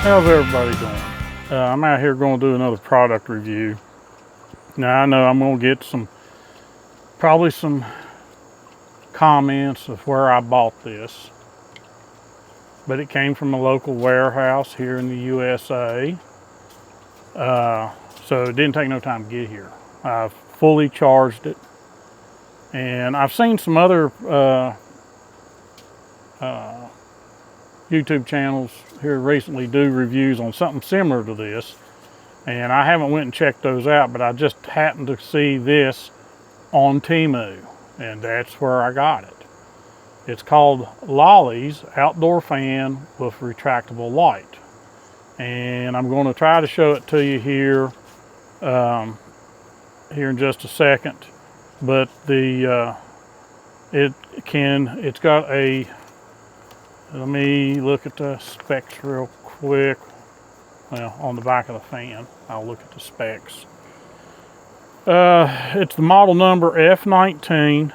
How's everybody doing? I'm out here going to do another product review. Now I know I'm going to get probably some comments of where I bought this, but it came from a local warehouse here in the USA. So it didn't take no time to get here. I've fully charged it, and I've seen some other YouTube channels here recently do reviews on something similar to this, and I haven't went and checked those out, but I just happened to see this on Temu, and that's where I got it. It's called Lolly's Outdoor Fan with Retractable Light, and I'm going to try to show it to you here here in just a second. But it's got a, let me look at the specs real quick. Well, on the back of the fan, I'll look at the specs. It's the model number F19.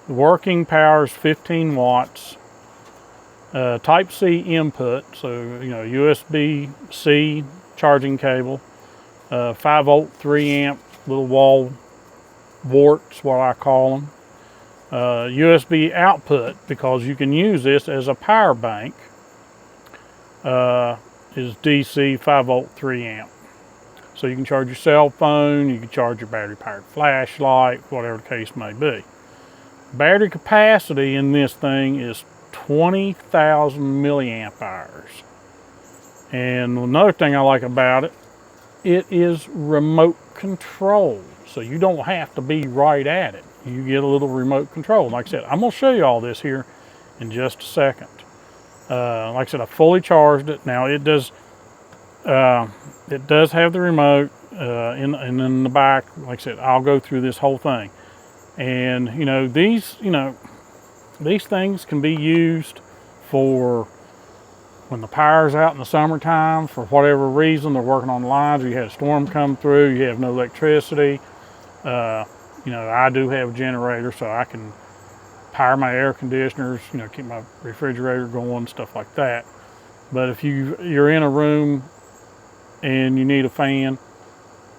The working power is 15 watts. Type C input, so USB-C charging cable. 5 volt, 3 amp little wall warts, what I call them. USB output, because you can use this as a power bank, is DC 5 volt, 3 amp. So you can charge your cell phone, you can charge your battery powered flashlight, whatever the case may be. Battery capacity in this thing is 20,000 milliamp hours. And another thing I like about it, it is remote control. So you don't have to be right at it. You get a little remote control. Like I said, I'm gonna show you all this here in just a second. Like I said, I fully charged it. Now it does have the remote in the back. Like I said, I'll go through this whole thing. And these things can be used for when the power's out in the summertime for whatever reason. They're working on the lines, or you had a storm come through, you have no electricity. I do have a generator, so I can power my air conditioners, keep my refrigerator going, stuff like that. But if you're in a room and you need a fan,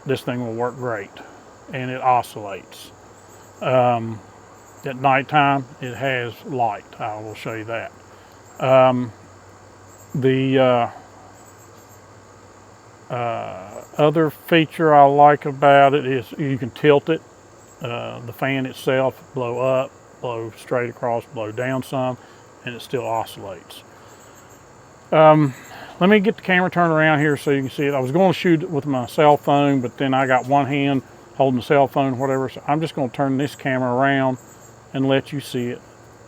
this thing will work great, and it oscillates. At nighttime, it has light. I will show you that. The other feature I like about it is you can tilt it. The fan itself, blow up, blow straight across, blow down some, and it still oscillates. Let me get the camera turned around here so you can see it. I was going to shoot it with my cell phone, but then I got one hand holding the cell phone, whatever, so I'm just going to turn this camera around and let you see it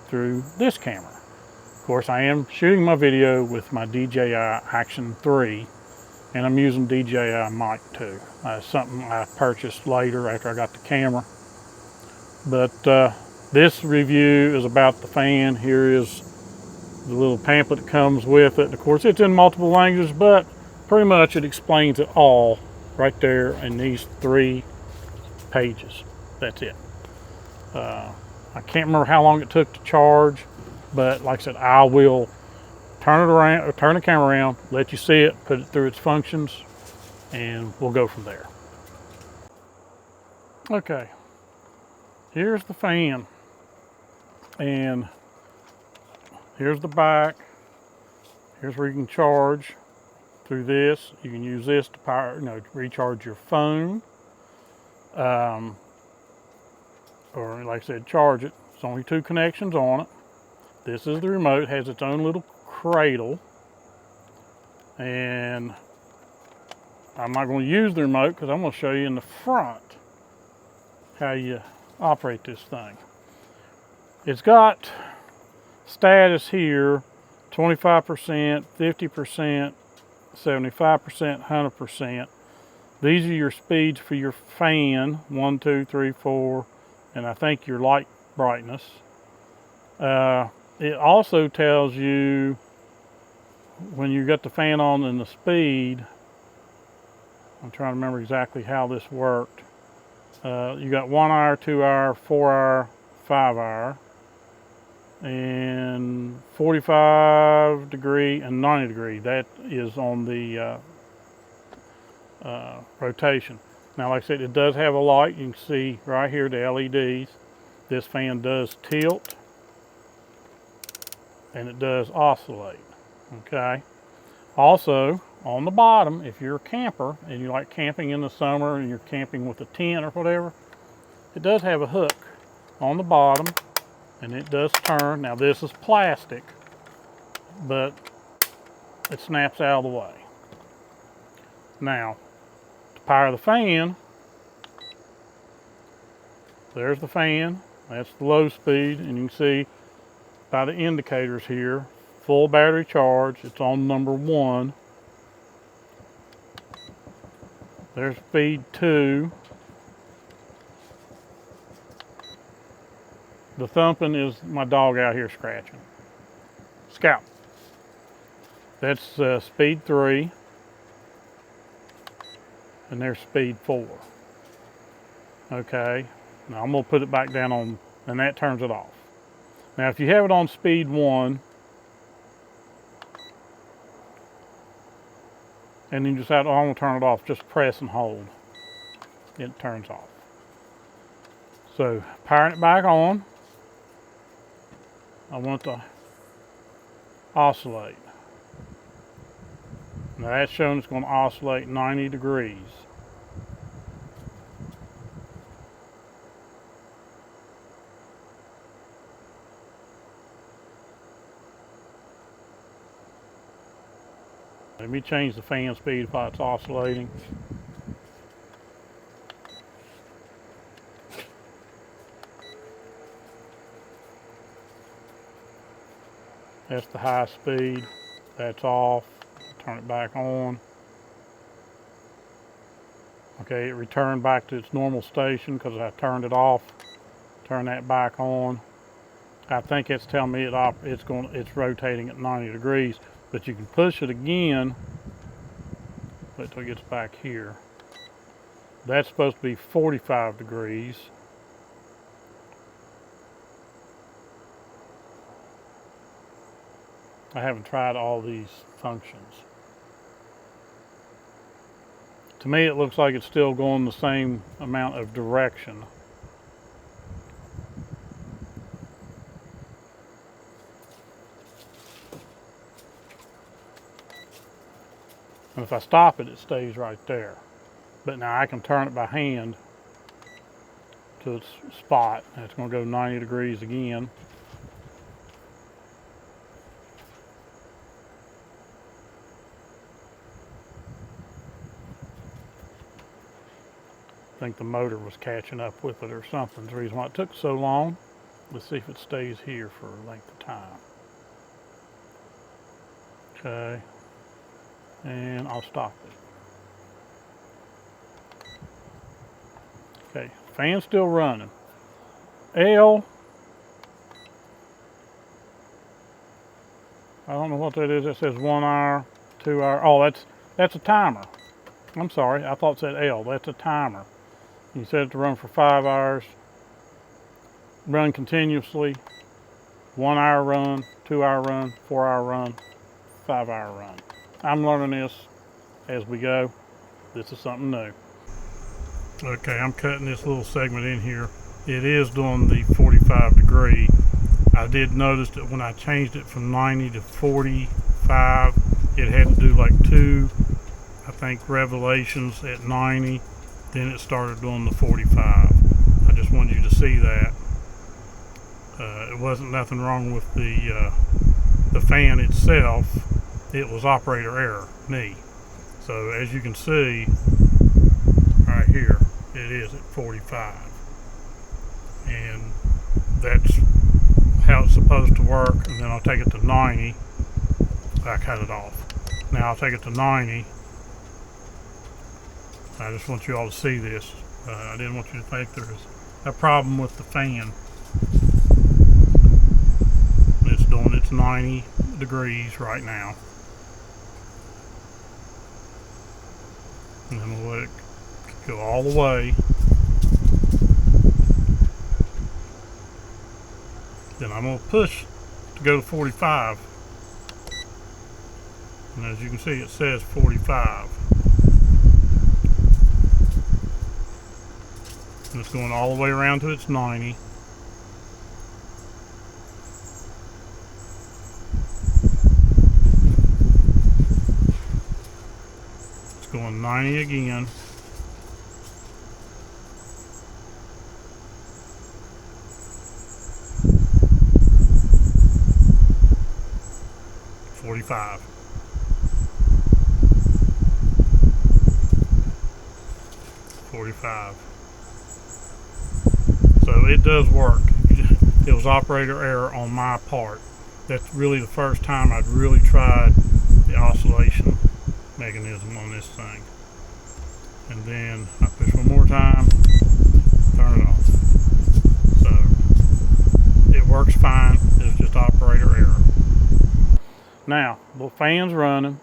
through this camera. Of course, I am shooting my video with my DJI Action 3, and I'm using DJI mic too. Something I purchased later after I got the camera. But this review is about the fan. Here is the little pamphlet that comes with it. Of course, it's in multiple languages, but pretty much it explains it all right there in these 3 pages. That's it. I can't remember how long it took to charge, but like I said, I will turn the camera around, let you see it, put it through its functions, and we'll go from there. Okay, here's the fan, and here's the back. Here's where you can charge through this. You can use this to power, to recharge your phone. Or like I said, charge it. There's only 2 connections on it. This is the remote. It has its own little cradle. And I'm not going to use the remote because I'm going to show you in the front how you operate this thing. It's got status here, 25%, 50%, 75%, 100%. These are your speeds for your fan, 1, 2, 3, 4, and I think your light brightness. It also tells you when you got the fan on and the speed. I'm trying to remember exactly how this worked. You got 1 hour, 2 hour, 4 hour, 5 hour. and 45 degree and 90 degree. That is on the rotation. Now, like I said, it does have a light. You can see right here the LEDs. This fan does tilt and it does oscillate. Okay. Also, on the bottom, if you're a camper and you like camping in the summer and you're camping with a tent or whatever, it does have a hook on the bottom and it does turn. Now, this is plastic, but it snaps out of the way. Now, to power the fan, there's the fan. That's the low speed, and you can see by the indicators here, full battery charge. It's on number 1. There's speed 2. The thumping is my dog out here scratching. Scout. That's speed 3. And there's speed 4. Okay. Now I'm going to put it back down on, and that turns it off. Now if you have it on speed 1, and then you decide, oh, I'm going to turn it off, just press and hold. It turns off. So powering it back on, I want to oscillate. Now that's showing it's going to oscillate 90 degrees. Let me change the fan speed while it's oscillating. That's the high speed. That's off. Turn it back on. Okay, it returned back to its normal station because I turned it off. Turn that back on. I think it's telling me it's rotating at 90 degrees. But you can push it again. Wait till it gets back here. That's supposed to be 45 degrees. I haven't tried all these functions. To me, it looks like it's still going the same amount of direction. And if I stop it, it stays right there. But now I can turn it by hand to its spot. And it's going to go 90 degrees again. I think the motor was catching up with it or something. That's the reason why it took so long. Let's see if it stays here for a length of time. Okay. And I'll stop it. Okay, fan's still running. L, I don't know what that is. It says 1 hour, 2 hour. Oh, that's a timer. I'm sorry, I thought it said L. That's a timer. You set it to run for 5 hours. Run continuously. 1 hour run, 2 hour run, 4 hour run, 5 hour run. I'm learning this as we go. This is something new. Okay, I'm cutting this little segment in here. It is doing the 45 degree. I did notice that when I changed it from 90 to 45, it had to do like 2, I think, revelations at 90. Then it started doing the 45. I just wanted you to see that. It wasn't nothing wrong with the fan itself. It was operator error, me. So as you can see, right here, it is at 45. And that's how it's supposed to work. And then I'll take it to 90. I cut it off. Now I'll take it to 90. I just want you all to see this. I didn't want you to think there was a problem with the fan. It's doing its 90 degrees right now. And then we'll let it go all the way. Then I'm going to push to go to 45. And as you can see, it says 45. And it's going all the way around to its 90. It's going 90 again. $45. $45. So it does work. It was operator error on my part. That's really the first time I'd really tried the oscillation mechanism on this thing. And then I push one more time, turn it off. So it works fine. It's just operator error. Now the fan's running,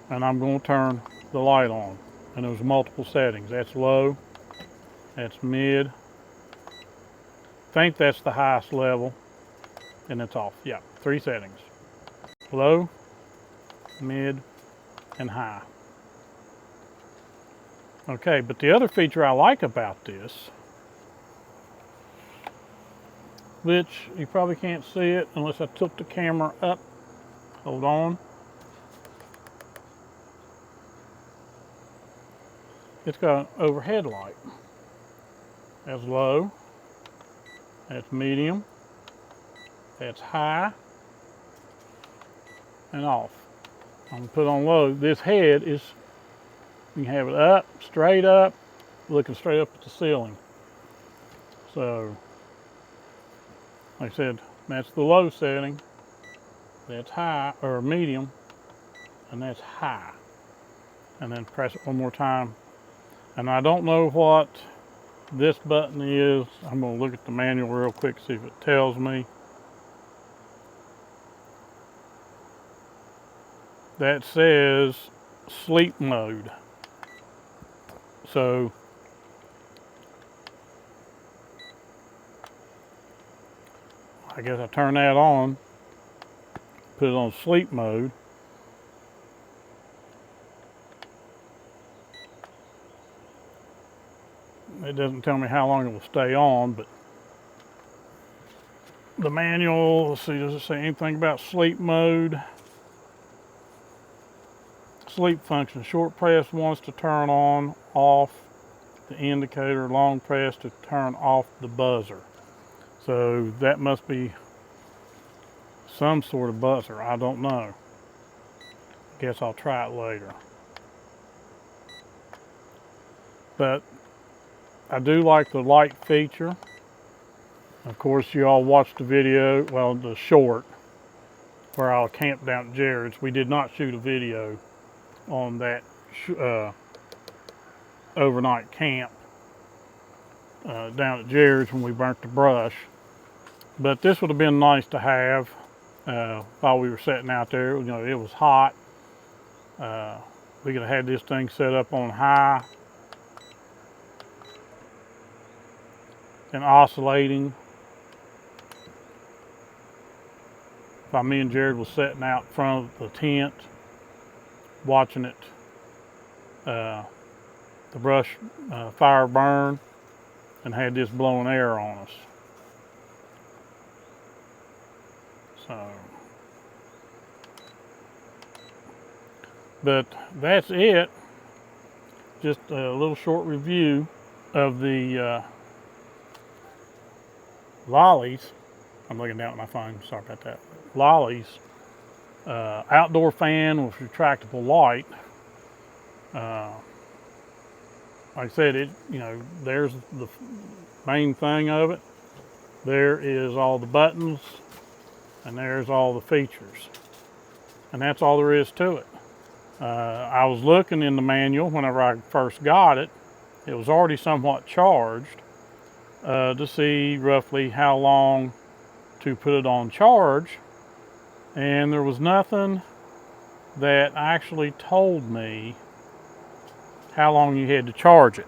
and I'm going to turn the light on. And there's multiple settings. That's low, that's mid. I think that's the highest level, and it's off. Yeah, 3 settings: low, mid, and high. Okay, but the other feature I like about this, which you probably can't see it unless I tilt the camera up. Hold on. It's got an overhead light. That's low, that's medium, that's high, and off. I'm gonna put on low. This head is, you can have it up, looking straight up at the ceiling. So, like I said, that's the low setting. That's high, or medium, and that's high. And then press it one more time. And I don't know what this button is. I'm going to look at the manual real quick, see if it tells me. That says sleep mode. So I guess I turn that on, put it on sleep mode. It doesn't tell me how long it will stay on, but the manual, let's see, does it say anything about sleep mode? Sleep function, short press once to turn on, off the indicator, long press to turn off the buzzer. So that must be some sort of buzzer, I don't know. Guess I'll try it later. But I do like the light feature. Of course, you all watched the video, well, the short, where I camped down at Jared's. We did not shoot a video on that overnight camp down at Jared's when we burnt the brush. But this would have been nice to have while we were sitting out there. You know, it was hot. We could have had this thing set up on high and oscillating. While me and Jared was sitting out front of the tent, watching it, the brush fire burn, and had this blowing air on us. So, but that's it. Just a little short review of the Lollies. I'm looking down at my phone, sorry about that. Lollies outdoor fan with retractable light. Like I said, there's the main thing of it. There is all the buttons, and there's all the features. And that's all there is to it. I was looking in the manual whenever I first got it. It was already somewhat charged to see roughly how long to put it on charge. And there was nothing that actually told me how long you had to charge it.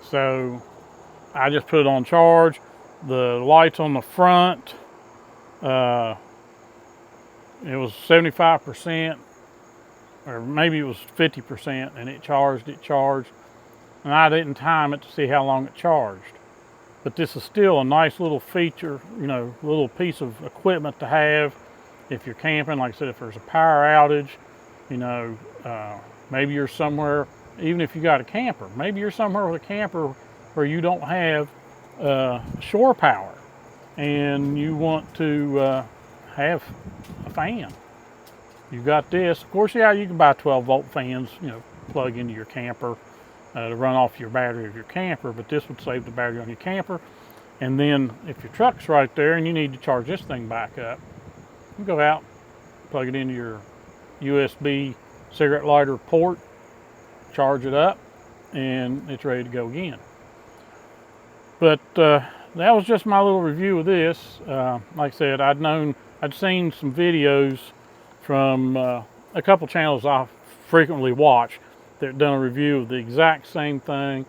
So I just put it on charge, The lights on the front, it was 75%, or maybe it was 50%, and it charged. And I didn't time it to see how long it charged. But this is still a nice little feature, you know, little piece of equipment to have if you're camping. Like I said, if there's a power outage, you know, maybe you're somewhere, even if you got a camper, maybe you're somewhere with a camper where you don't have shore power and you want to have a fan. You've got this. Of course, yeah, you can buy 12-volt fans, you know, plug into your camper to run off your battery of your camper, but this would save the battery on your camper. And then if your truck's right there and you need to charge this thing back up, you go out, plug it into your USB cigarette lighter port, charge it up, and it's ready to go again. But that was just my little review of this. Like I said, I'd seen some videos from a couple channels I frequently watch that done a review of the exact same thing.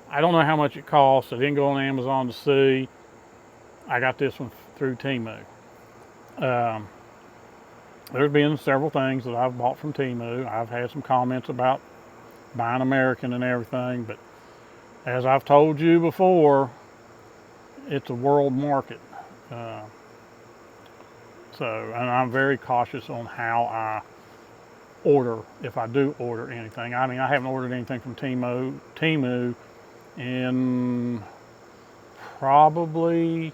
I don't know how much it costs. I didn't go on Amazon to see. I got this one through Temu. There's been several things that I've bought from Temu. I've had some comments about buying American and everything, but as I've told you before, it's a world market. And I'm very cautious on how I order, if I do order anything. I mean, I haven't ordered anything from Temu in probably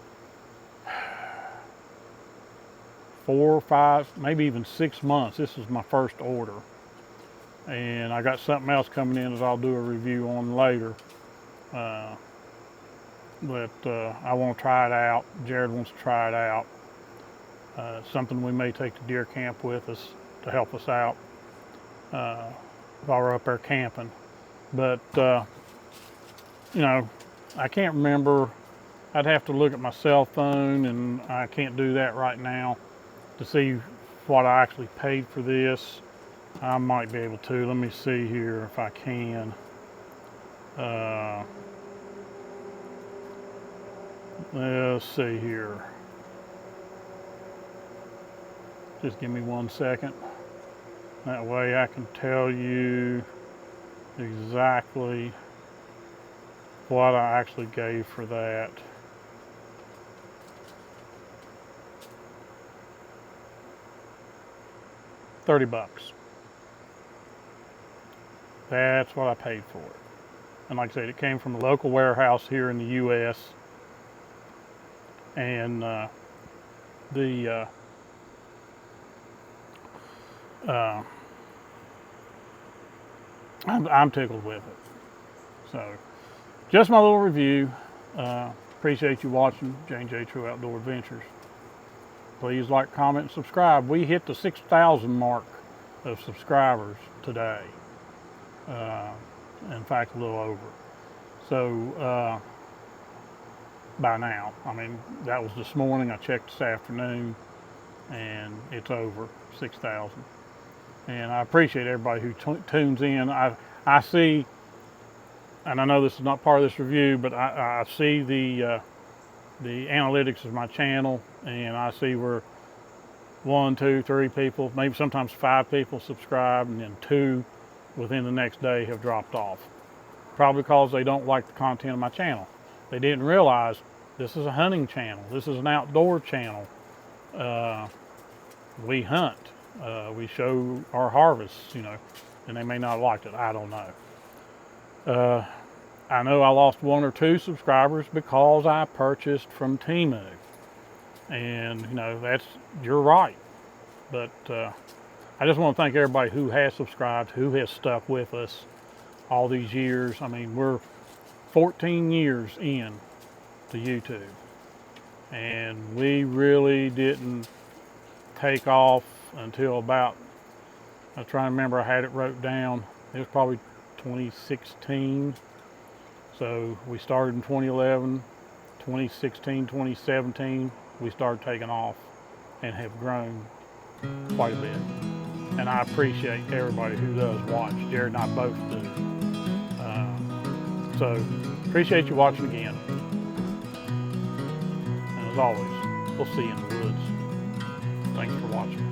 4 or 5, maybe even 6 months. This is my first order. And I got something else coming in that I'll do a review on later. But I want to try it out. Jared wants to try it out. Something we may take to deer camp with us to help us out while we're up there camping. But you know, I can't remember. I'd have to look at my cell phone, and I can't do that right now to see what I actually paid for this. I might be able to. Let me see here if I can. Let's see here. Just give me 1 second. That way I can tell you exactly what I actually gave for that. $30. That's what I paid for it. And like I said, it came from a local warehouse here in the U.S. And I'm tickled with it. So, just my little review. Appreciate you watching J&J True Outdoor Adventures. Please like, comment, and subscribe. We hit the 6,000 mark of subscribers today. In fact, a little over. So, by now, I mean, that was this morning. I checked this afternoon, and it's over 6,000. And I appreciate everybody who tunes in. I see, and I know this is not part of this review, but I see the analytics of my channel, and I see where 1, 2, 3 people, maybe sometimes 5 people subscribe, and then 2 within the next day have dropped off. Probably because they don't like the content of my channel. They didn't realize this is a hunting channel. This is an outdoor channel. We hunt. We show our harvests, you know, and they may not have liked it. I don't know. I know I lost 1 or 2 subscribers because I purchased from Temu. And, you know, you're right. But I just want to thank everybody who has subscribed, who has stuck with us all these years. I mean, we're 14 years in to YouTube. And we really didn't take off until about, I'm trying to remember, I had it wrote down. It was probably 2016. So we started in 2011, 2016, 2017, we started taking off and have grown quite a bit. And I appreciate everybody who does watch. Jared and I both do. So appreciate you watching again. as always, we'll see you in the woods. Thanks for watching.